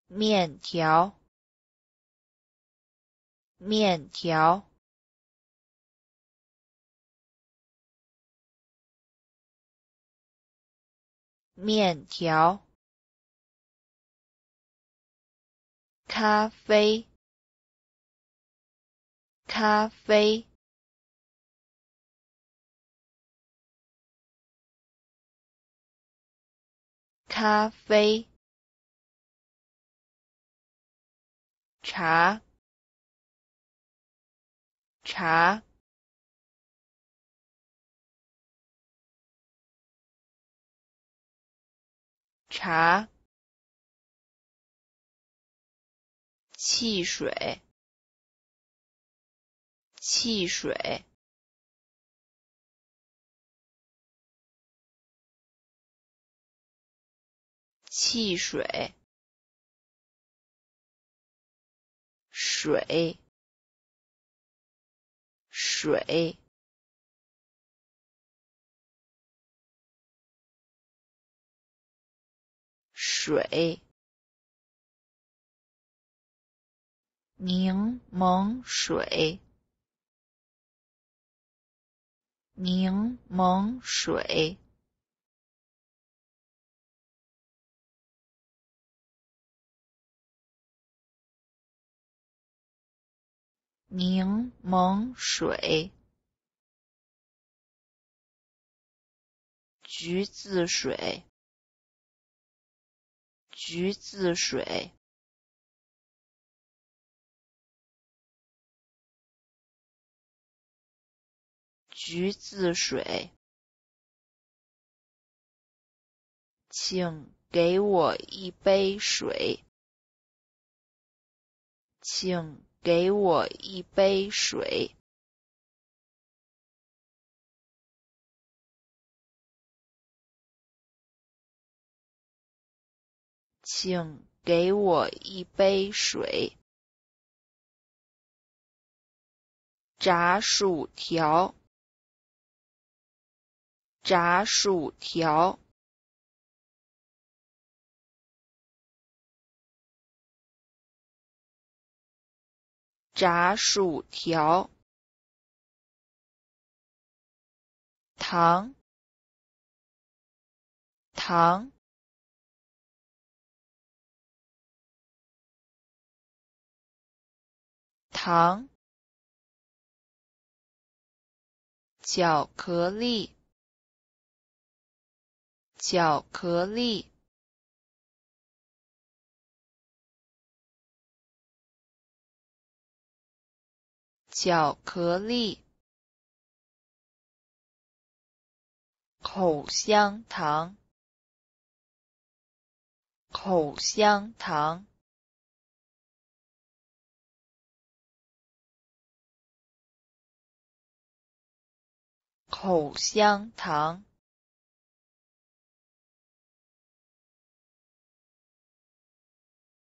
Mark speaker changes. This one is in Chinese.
Speaker 1: 面条，面条，面条。咖啡，咖啡，咖啡。茶，茶，茶。汽水，汽水，汽水。水，水，水。柠檬水，柠檬水，柠檬水。橘子水，橘子水，橘子水。请给我一杯水，请给我一杯水，请给我一杯水。炸薯条，炸薯条，炸薯条。糖，糖，糖。巧克力，巧克力，巧克力。口香糖，口香糖，口香糖。